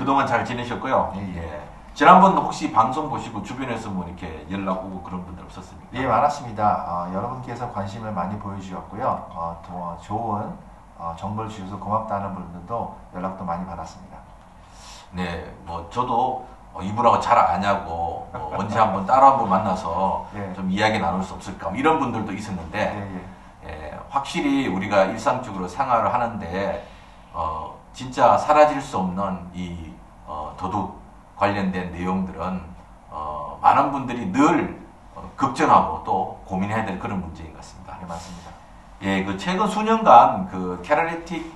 그동안 잘 지내셨고요. 예, 예. 지난번 혹시 방송 보시고 주변에서 뭐 이렇게 연락 오고 그런 분들 없었습니까? 예, 많았습니다. 여러분께서 관심을 많이 보여주셨고요. 또 좋은 정보를 주셔서 고맙다는 분들도 연락도 많이 받았습니다. 네, 뭐 저도 이분하고 잘 아냐고 언제 한번 따로 한번 만나서 예. 좀 이야기 나눌 수 없을까 뭐 이런 분들도 있었는데 확실히 우리가 일상적으로 생활을 하는데 진짜 사라질 수 없는 이 도둑 관련된 내용들은 많은 분들이 늘 걱정하고 또 고민해야 될 그런 문제인 것 같습니다. 네, 맞습니다. 예, 그 최근 수년간 그 캐탈리틱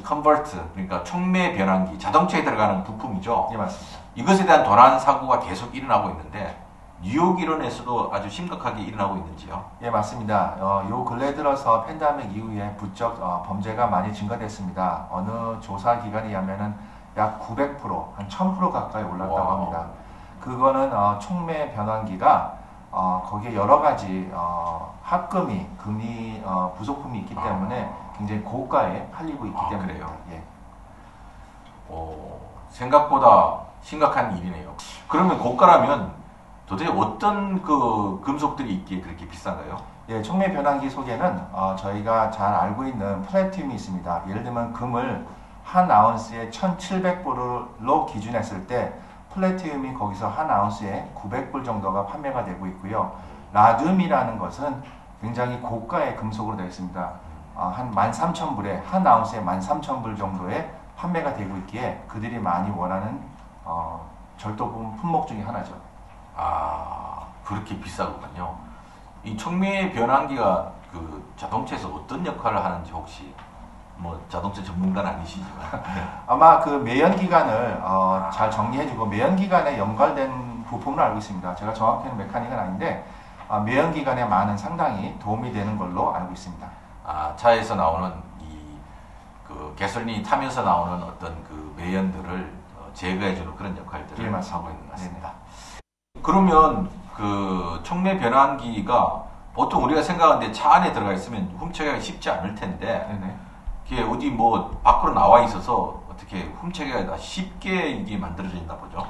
컨버터, 그러니까 촉매 변환기, 자동차에 들어가는 부품이죠. 예, 맞습니다. 이것에 대한 도난 사고가 계속 일어나고 있는데 뉴욕 일원에서도 아주 심각하게 일어나고 있는지요? 예, 맞습니다. 요 근래 들어서 팬데믹 이후에 부쩍 범죄가 많이 증가됐습니다. 어느 조사 기관에 의하면은 약 900%, 한 1000% 가까이 올랐다고 와. 합니다. 그거는 촉매 변환기가 거기에 여러 가지 합금이, 금이 부속품이 있기 때문에 굉장히 고가에 팔리고 있기 때문입니다. 그래요? 예. 생각보다 심각한 일이네요. 그러면 고가라면 도대체 어떤 그 금속들이 있기에 그렇게 비싼가요? 예, 촉매 변환기 속에는 저희가 잘 알고 있는 플래티늄이 있습니다. 예를 들면 금을 한 아운스에 1700불로 기준했을 때 플래티늄이 거기서 한 아운스에 900불 정도가 판매가 되고 있고요. 라듐이라는 것은 굉장히 고가의 금속으로 되어 있습니다. 한 13,000불에 한 아운스에 13,000불 정도에 판매가 되고 있기에 그들이 많이 원하는 절도품 품목 중에 하나죠. 그렇게 비싸거든요. 이 촉매 변환기가 그 자동차에서 어떤 역할을 하는지 혹시 뭐 자동차 전문가는 아니시지만 아마 그 매연기관을 잘 정리해주고 매연기관에 연관된 부품을 알고 있습니다. 제가 정확히는 메카닉은 아닌데 매연기관에 많은 상당히 도움이 되는 걸로 알고 있습니다. 차에서 나오는 그 가솔린이 타면서 나오는 어떤 그 매연들을 제거해주는 그런 역할들을 예, 하고 있는 것 같습니다. 그러면 그 촉매 변환기가 보통 우리가 생각하는데 차 안에 들어가 있으면 훔쳐가기 쉽지 않을 텐데 네네. 이게 어디 뭐 밖으로 나와 있어서 어떻게 훔쳐가기가 쉽게 이게 만들어져 있나 보죠?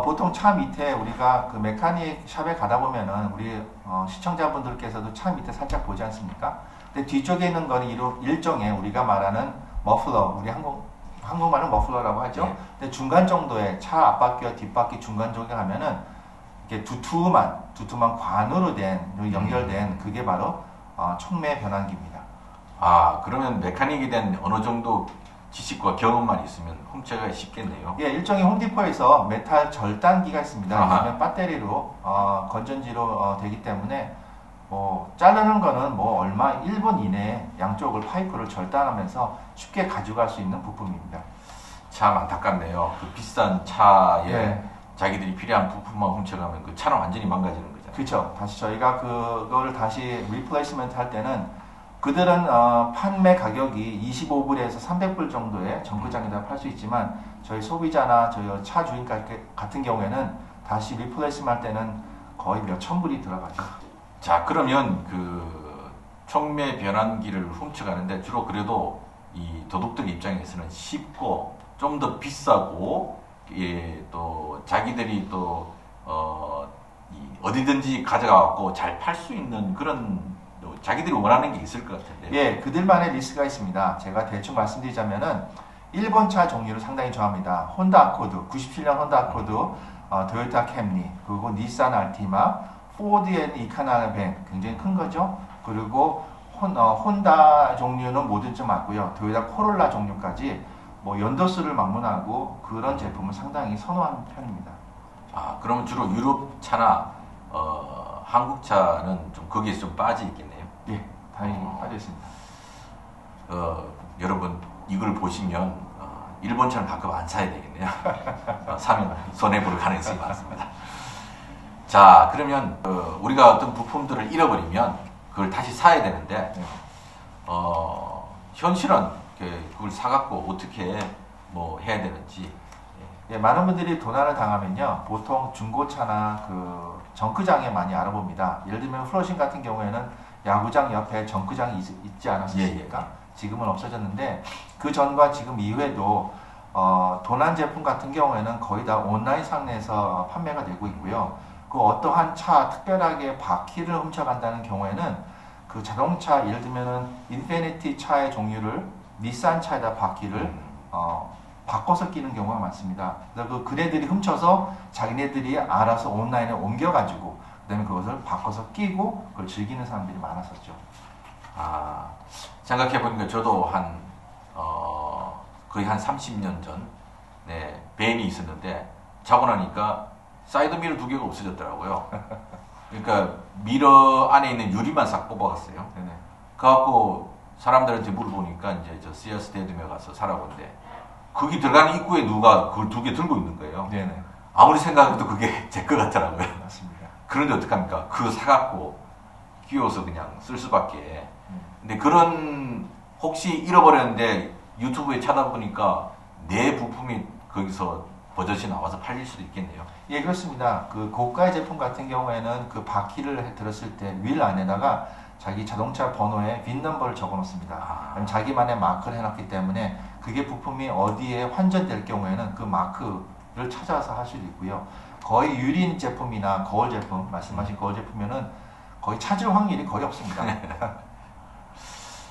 보통 차 밑에 우리가 그 메카닉 샵에 가다 보면은 우리 시청자분들께서도 차 밑에 살짝 보지 않습니까? 근데 뒤쪽에 있는 거는 일종의 우리가 말하는 머플러, 우리 한국말은 머플러라고 하죠. 네. 근데 중간 정도의 차 앞바퀴와 뒷바퀴 중간 쪽에 가면은 이렇게 두툼한 관으로 된 연결된 그게 바로 촉매 변환기입니다. 그러면 메카닉이 된 어느 정도 지식과 경험만 있으면 훔쳐가기 쉽겠네요. 예, 일종의 홈디포에서 메탈 절단기가 있습니다. 그러면 배터리로 건전지로 되기 때문에 자르는 거는 뭐 얼마 1분 이내에 양쪽을 파이프를 절단하면서 쉽게 가져갈 수 있는 부품입니다. 참 안타깝네요. 그 비싼 차에 네. 자기들이 필요한 부품만 훔쳐가면 그 차는 완전히 망가지는 거잖아요. 그렇죠. 다시 저희가 그거를 다시 리플레이스먼트 할 때는 그들은 판매 가격이 25불에서 300불 정도의 정크장에다 팔 수 있지만 저희 소비자나 저희 차 주인 같은 경우에는 다시 리플레이스먼트 할 때는 거의 몇천 불이 들어가죠. 자, 그러면 그 촉매 변환기를 훔쳐가는데 주로 그래도 이 도둑들 입장에서는 쉽고 좀 더 비싸고 또 자기들이 또 어디든지 가져가고 잘 팔 수 있는 그런 자기들이 원하는 게 있을 것 같은데. 예, 그들만의 리스크가 있습니다. 제가 대충 말씀드리자면은 일본 차 종류를 상당히 좋아합니다. 혼다 아코드, 97년 혼다 아코드, 토요타 캠리, 그리고 닛산 알티마, 포드 이카나 밴 굉장히 큰 거죠. 그리고 혼다 종류는 뭐든 좀 맞고요. 토요타 코롤라 종류까지 뭐 연도수를 막론하고 그런 제품을 상당히 선호하는 편입니다. 그러면 주로 유럽 차나 한국 차는 좀 거기에 좀 빠져 있겠네요. 예, 다행히 빠져 있습니다. 여러분 이걸 보시면 일본 차는 가끔 안 사야 되겠네요. 사면 손해 볼 가능성이 많습니다. 자, 그러면 우리가 어떤 부품들을 잃어버리면 그걸 다시 사야 되는데 현실은 그걸 사갖고 어떻게 뭐 해야 되는지. 예, 많은 분들이 도난을 당하면요, 보통 중고차나 그 정크장에 많이 알아봅니다. 예를 들면 플러싱 같은 경우에는 야구장 옆에 정크장이 있지 않았습니까? 예. 지금은 없어졌는데 그 전과 지금 이후에도 도난 제품 같은 경우에는 거의 다 온라인 상에서 판매가 되고 있고요. 그 어떠한 차, 특별하게 바퀴를 훔쳐간다는 경우에는 그 자동차, 예를 들면은 인피니티 차의 종류를 닛산 차에다 바퀴를 바꿔서 끼는 경우가 많습니다. 그래서 그네들이 훔쳐서 자기네들이 알아서 온라인에 옮겨가지고 그다음에 그것을 바꿔서 끼고 그걸 즐기는 사람들이 많았었죠. 생각해보니까 저도 거의 한 30년 전, 벤이 있었는데, 자고 나니까 사이드미러 2개가 없어졌더라고요. 그러니까 미러 안에 있는 유리만 싹 뽑아갔어요. 네네. 그래갖고 사람들한테 물어보니까 이제 저 시어스 데드메 가서 사라고인데, 거기 들어가는 입구에 누가 그걸 2개 들고 있는 거예요. 네네. 아무리 생각해도 그게 제 거 같더라고요. 맞습니다. 그런데 어떡합니까? 그거 사갖고 끼워서 그냥 쓸 수밖에. 근데 그런, 혹시 잃어버렸는데 유튜브에 찾아보니까 내 부품이 거기서 버젓이 나와서 팔릴 수도 있겠네요. 예, 그렇습니다. 그 고가의 제품 같은 경우에는 그 바퀴를 들었을 때 휠 안에다가 자기 자동차 번호에 빈 넘버를 적어 놓습니다. 자기만의 마크를 해놨기 때문에 그게 부품이 어디에 환전될 경우에는 그 마크를 찾아서 할 수도 있고요. 거의 유린 제품이나 거울 제품, 말씀하신 거울 제품면은 거의 찾을 확률이 거의 없습니다.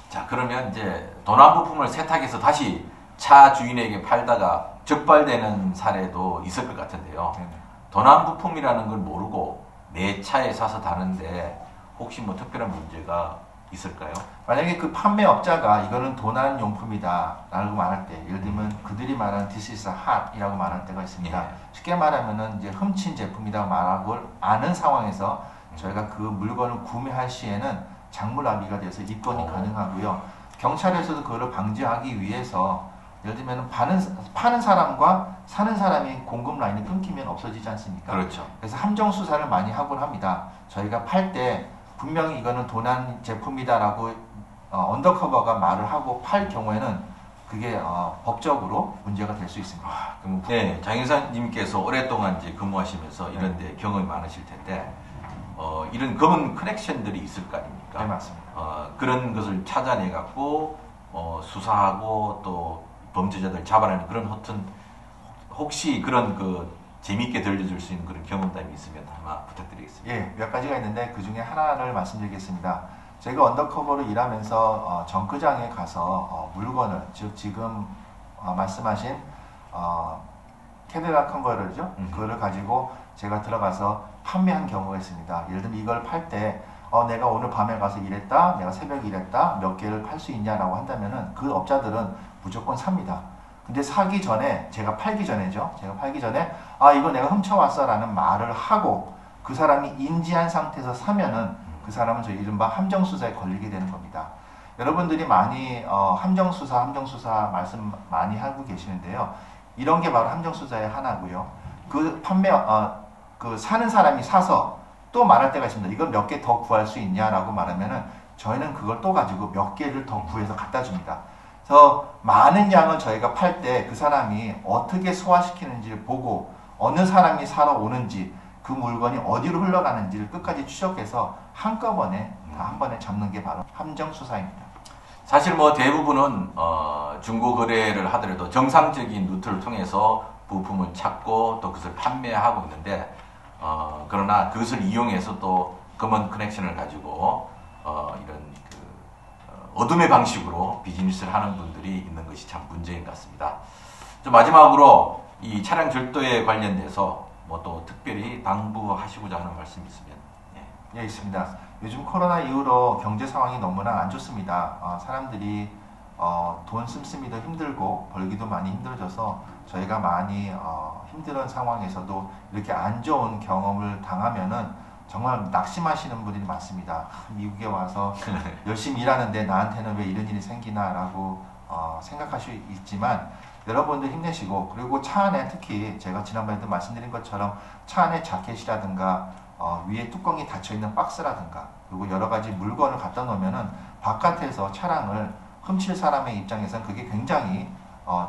자, 그러면 이제 도난 부품을 세탁해서 다시 차 주인에게 팔다가 적발되는 사례도 있을 것 같은데요. 네네. 도난 부품이라는 걸 모르고 내 차에 사서 다는데 혹시 뭐 특별한 문제가 있을까요? 만약에 그 판매업자가 이거는 도난 용품이다 라고 말할 때, 예를 들면 그들이 말하는 this is hot 이라고 말할 때가 있습니다. 예. 쉽게 말하면은 이제 훔친 제품이라고 말하고 아는 상황에서 저희가 그 물건을 구매할 시에는 장물아비가 돼서 입건이 가능하고요. 경찰에서도 그거를 방지하기 위해서 예를 들면 파는 사람과 사는 사람이 공급 라인이 끊기면 없어지지 않습니까? 그렇죠. 그래서 함정 수사를 많이 하곤 합니다. 저희가 팔 때 분명히 이거는 도난 제품이다라고 언더커버가 말을 하고 팔 경우에는 그게 법적으로 문제가 될 수 있습니다. 네, 장인사님께서 오랫동안 이제 근무하시면서 이런 데 경험이 많으실 텐데 이런 검은 커넥션들이 있을 거 아닙니까? 네, 맞습니다. 그런 것을 찾아내 갖고 수사하고 또 범죄자들 잡아내는 그런 혹시 그런 그 재미있게 들려줄 수 있는 그런 경험담이 있으면 하나 부탁드리겠습니다. 예, 몇 가지가 있는데 그 중에 하나를 말씀드리겠습니다. 제가 언더커버로 일하면서 정크장에 가서 물건을, 즉 지금 말씀하신 캐딜락 컨버터죠. 그거를 가지고 제가 들어가서 판매한 경우가 있습니다. 예를 들면 이걸 팔 때 내가 오늘 밤에 가서 일했다, 내가 새벽에 일했다, 몇 개를 팔 수 있냐라고 한다면은 그 업자들은 무조건 삽니다. 근데 사기 전에, 제가 팔기 전에죠. 제가 팔기 전에 이거 내가 훔쳐왔어 라는 말을 하고 그 사람이 인지한 상태에서 사면은 그 사람은 저희 이른바 함정수사에 걸리게 되는 겁니다. 여러분들이 많이 함정수사 말씀 많이 하고 계시는데요. 이런 게 바로 함정수사의 하나고요. 그 그 사는 사람이 사서 또 말할 때가 있습니다. 이걸 몇 개 더 구할 수 있냐라고 말하면은 저희는 그걸 또 가지고 몇 개를 더 구해서 갖다 줍니다. 그래서 많은 양을 저희가 팔 때 그 사람이 어떻게 소화시키는지를 보고 어느 사람이 사러 오는지 그 물건이 어디로 흘러가는지를 끝까지 추적해서 한꺼번에 한 번에 잡는 게 바로 함정수사입니다. 사실 뭐 대부분은 중고 거래를 하더라도 정상적인 루트를 통해서 부품을 찾고 또 그것을 판매하고 있는데 그러나 그것을 이용해서 또 검은 커넥션을 가지고 이런 어둠의 방식으로 비즈니스를 하는 분들이 있는 것이 참 문제인 것 같습니다. 좀 마지막으로 이 차량 절도에 관련돼서 뭐 또 특별히 당부하시고자 하는 말씀이 있으면. 예, 있습니다. 요즘 코로나 이후로 경제 상황이 너무나 안 좋습니다. 사람들이 돈 씀씀이도 힘들고 벌기도 많이 힘들어져서 저희가 많이 힘든 상황에서도 이렇게 안 좋은 경험을 당하면은 정말 낙심하시는 분들이 많습니다. 미국에 와서 열심히 일하는데 나한테는 왜 이런 일이 생기나 라고 생각할 수 있지만 여러분들 힘내시고, 그리고 차 안에 특히 제가 지난번에도 말씀드린 것처럼 차 안에 자켓이라든가 위에 뚜껑이 닫혀있는 박스라든가 그리고 여러 가지 물건을 갖다 놓으면은 바깥에서 차량을 훔칠 사람의 입장에서는 그게 굉장히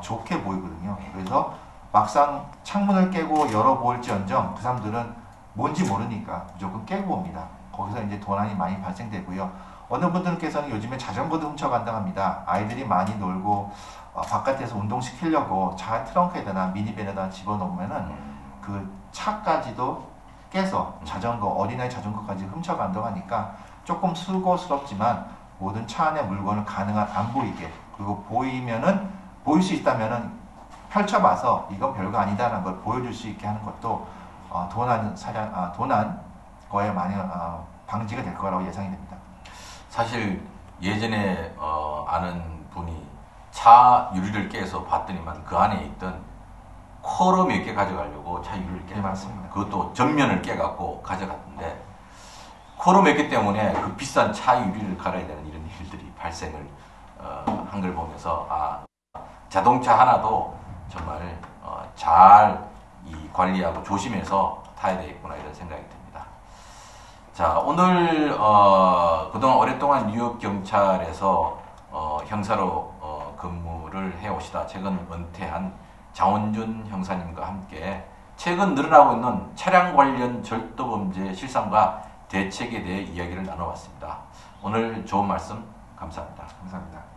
좋게 보이거든요. 그래서 막상 창문을 깨고 열어볼지언정 그 사람들은 뭔지 모르니까 무조건 깨고 옵니다. 거기서 이제 도난이 많이 발생되고요. 어느 분들께서는 요즘에 자전거도 훔쳐간다고 합니다. 아이들이 많이 놀고 바깥에서 운동시키려고 차 트렁크에다가 미니밴에다 집어넣으면은 그 차까지도 깨서 자전거, 어린아이 자전거까지 훔쳐간다고 하니까 조금 수고스럽지만 모든 차 안의 물건을 가능한 안 보이게, 그리고 보일 수 있다면은 펼쳐봐서 이건 별거 아니다라는 걸 보여줄 수 있게 하는 것도 도난 거에 많이 방지가 될 거라고 예상이 됩니다. 사실 예전에 아는 분이 차 유리를 깨서 봤더니만 그 안에 있던 코로 몇 개 가져가려고 차 유리를 깨. 네, 맞습니다. 그것도 전면을 깨갖고 가져갔는데 코로 몇 개 때문에 그 비싼 차 유리를 갈아야 되는 이런 일들이 발생을 한 걸 보면서 자동차 하나도 정말 잘 관리하고 조심해서 타야 되겠구나 이런 생각이 듭니다. 자, 오늘 그동안 오랫동안 뉴욕 경찰에서 형사로 근무를 해오시다 최근 은퇴한 장원준 형사님과 함께 최근 늘어나고 있는 차량 관련 절도범죄 실상과 대책에 대해 이야기를 나눠봤습니다. 오늘 좋은 말씀 감사합니다. 감사합니다.